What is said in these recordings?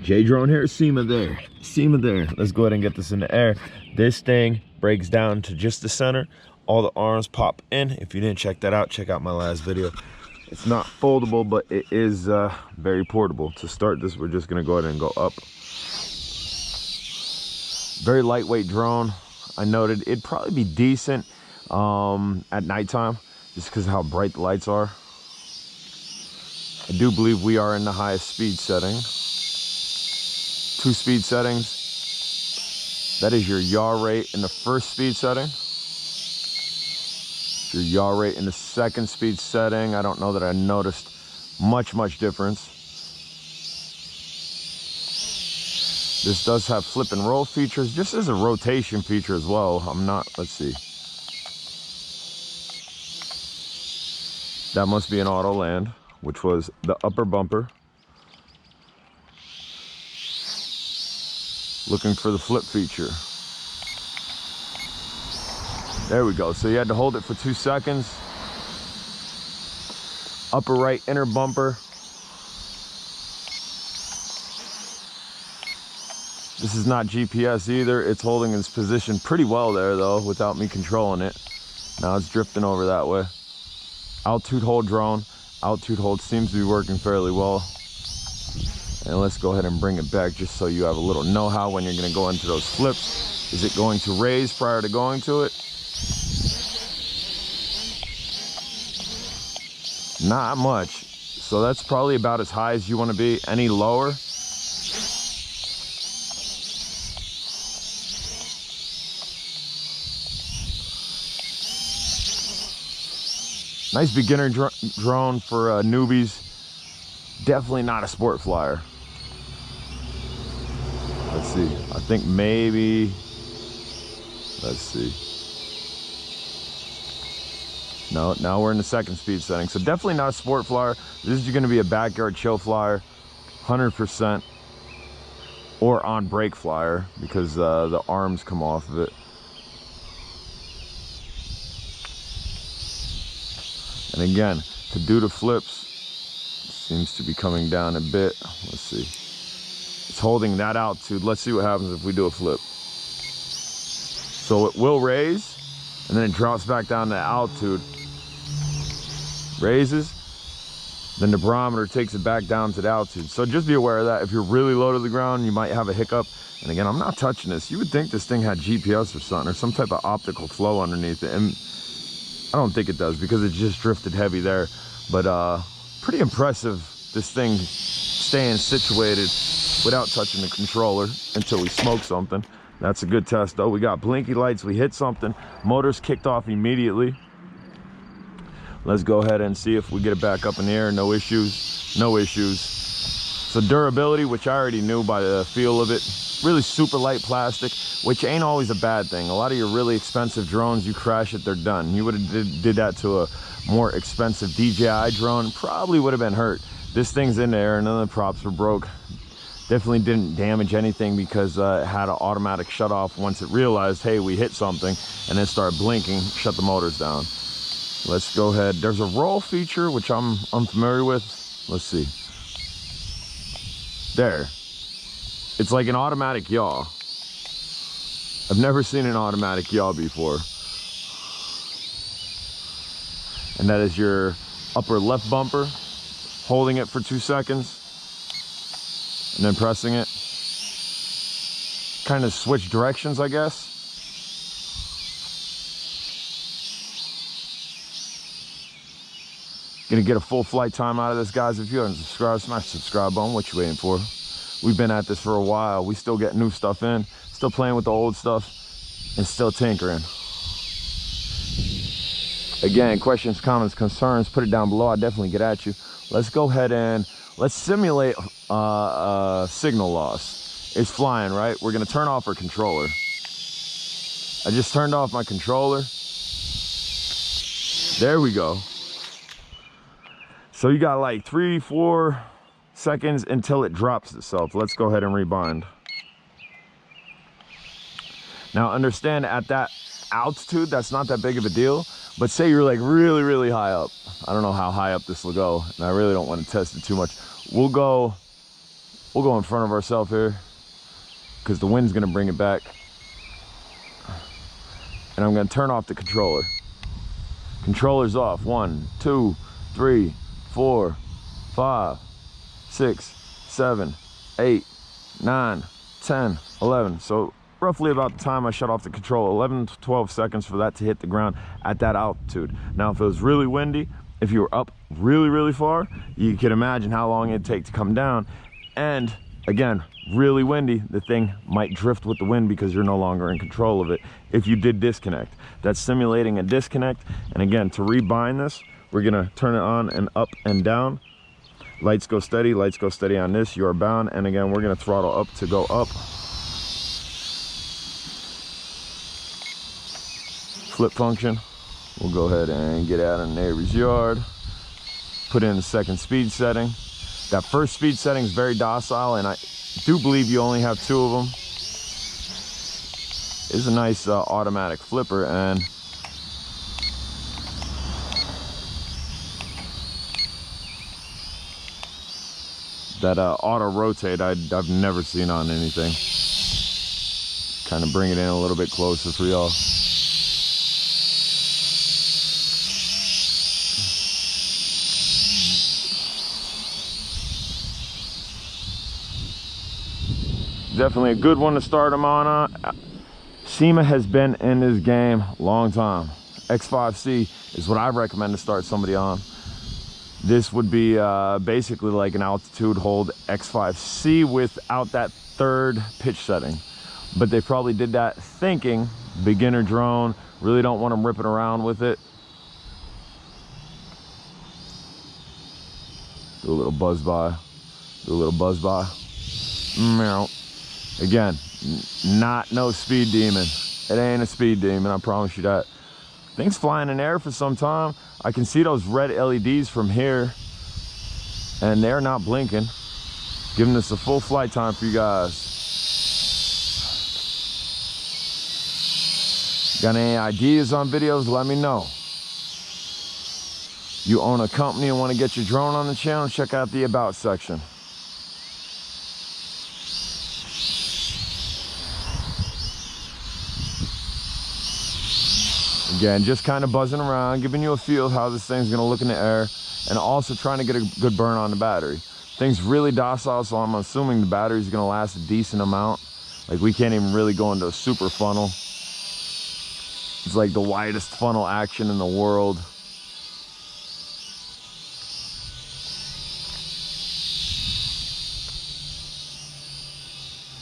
J drone here, SYMA there, SYMA there. Let's go ahead and get this in the air. This thing breaks down to just the center. All the arms pop in. If you didn't check that out, check out my last video. It's not foldable, but it is very portable. To start this, we're just gonna go ahead and go up. Very lightweight drone. I noted it'd probably be decent at nighttime, just because of how bright the lights are. I do believe we are in the highest speed setting. 2 speed settings. That is your yaw rate in the first speed setting. Your yaw rate in the second speed setting. I don't know that I noticed much difference. This does have flip and roll features, just as a rotation feature as well. Let's see. That must be an auto land, which was the upper bumper. Looking for the flip feature. There we go. So you had to hold it for 2 seconds. Upper right inner bumper. This is not GPS either. It's holding its position pretty well there though, without me controlling it. Now it's drifting over that way. Altitude hold drone. Altitude hold seems to be working fairly well. And let's go ahead and bring it back just so you have a little know-how when you're gonna go into those flips. Is it going to raise prior to going to it? Not much. So that's probably about as high as you want to be. Any lower, nice beginner drone for newbies. Definitely not a sport flyer. Let's see. I think maybe, let's see. No, now we're in the second speed setting. So definitely not a sport flyer. This is going to be a backyard chill flyer, 100%, or on brake flyer because the arms come off of it. And again, to do the flips, seems to be coming down a bit. Let's see. It's holding that altitude. Let's see what happens if we do a flip. So it will raise, and then it drops back down to altitude. Raises, then the barometer takes it back down to the altitude. So just be aware of that. If you're really low to the ground, you might have a hiccup. And again, I'm not touching this. You would think this thing had GPS or something, or some type of optical flow underneath it. And I don't think it does because it just drifted heavy there. But pretty impressive, this thing staying situated without touching the controller until we smoke something. That's a good test though. We got blinky lights, we hit something, motors kicked off immediately. Let's go ahead and see if we get it back up in the air. No issues, no issues. So durability, which I already knew by the feel of it, really super light plastic, which ain't always a bad thing. A lot of your really expensive drones, you crash it, they're done. You would have did that to a more expensive DJI drone, probably would have been hurt. This thing's in there, none of the props were broke. Definitely didn't damage anything because it had an automatic shut off once it realized, hey, we hit something, and then started blinking, shut the motors down. Let's go ahead. There's a roll feature, which I'm unfamiliar with. Let's see. There. It's like an automatic yaw. I've never seen an automatic yaw before. And that is your upper left bumper, holding it for 2 seconds, and then pressing it. Kind of switch directions, I guess. Gonna get a full flight time out of this, guys. If you haven't subscribed, smash the subscribe button. What you waiting for? We've been at this for a while. We still get new stuff in, still playing with the old stuff, and still tinkering. Again, questions, comments, concerns, put it down below. I'll definitely get at you. Let's go ahead and let's simulate signal loss. It's flying, right? We're gonna turn off our controller. I just turned off my controller. There we go. So you got like 3-4 seconds until it drops itself. Let's go ahead and rebind. Now understand, at that altitude, that's not that big of a deal. But say you're like really high up. I don't know how high up this will go, and I really don't want to test it too much. We'll go We'll go in front of ourselves here because the wind's gonna bring it back. And I'm gonna turn off the controller. Controller's off. 1, 2, 3, 4, 5, 6, 7, 8, 9, 10, 11. So roughly about the time I shut off the controller, 11 to 12 seconds for that to hit the ground at that altitude. Now, if it was really windy, if you were up really far, you can imagine how long it'd take to come down. And again, really windy, the thing might drift with the wind because you're no longer in control of it if you did disconnect. That's simulating a disconnect. And again, to rebind this, we're gonna turn it on and up and down. Lights go steady on this, you are bound. And again, we're gonna throttle up to go up. Flip function. We'll go ahead and get out of the neighbor's yard. Put in the second speed setting. That first speed setting is very docile, and I do believe you only have 2 of them. It's a nice automatic flipper, and that auto rotate I've never seen on anything. Kind of bring it in a little bit closer for y'all. Definitely a good one to start them on. SYMA has been in this game a long time. X5C is what I recommend to start somebody on. This would be basically like an altitude hold X5C without that 3rd pitch setting. But they probably did that thinking beginner drone, really don't want them ripping around with it. Do a little buzz by, Meow. Again, no speed demon. It ain't a speed demon, I promise you that. Thing's flying in air for some time. I can see those red LEDs from here, and they're not blinking. Giving this a full flight time for you guys. Got any ideas on videos? Let me know. You own a company and want to get your drone on the channel? Check out the About section. Again, just kind of buzzing around, giving you a feel of how this thing's gonna look in the air, and also trying to get a good burn on the battery. Thing's really docile, so I'm assuming the battery's gonna last a decent amount. Like, we can't even really go into a super funnel. It's like the widest funnel action in the world.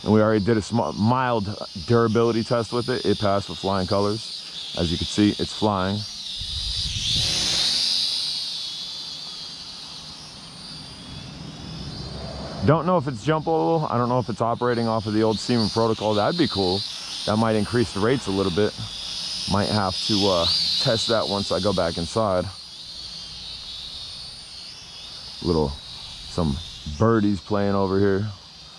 And we already did a mild durability test with it. It passed with flying colors. As you can see, it's flying. Don't know if it's jumpable. I don't know if it's operating off of the old SYMA protocol. That'd be cool. That might increase the rates a little bit. Might have to test that once I go back inside. Some birdies playing over here.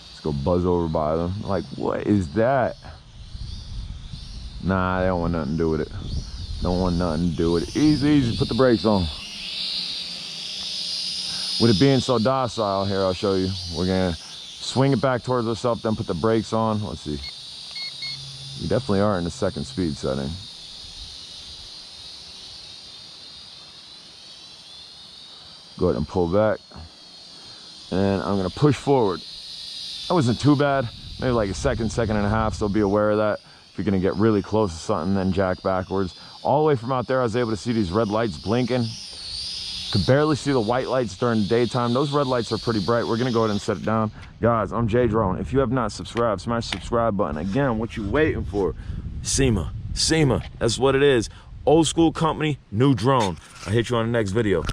Let's go buzz over by them. Like, what is that? Nah, they don't want nothing to do with it. Don't want nothing to do with it. Easy, put the brakes on. With it being so docile, here, I'll show you. We're gonna swing it back towards ourselves, then put the brakes on. Let's see. We definitely are in the second speed setting. Go ahead and pull back. And I'm gonna push forward. That wasn't too bad. Maybe like a second and a half, so be aware of that. If you're gonna get really close to something, then jack backwards. All the way from out there, I was able to see these red lights blinking. Could barely see the white lights during the daytime. Those red lights are pretty bright. We're gonna go ahead and set it down. Guys, I'm J Drone. If you have not subscribed, smash the subscribe button. Again, what you waiting for? SYMA, that's what it is. Old school company, new drone. I'll hit you on the next video.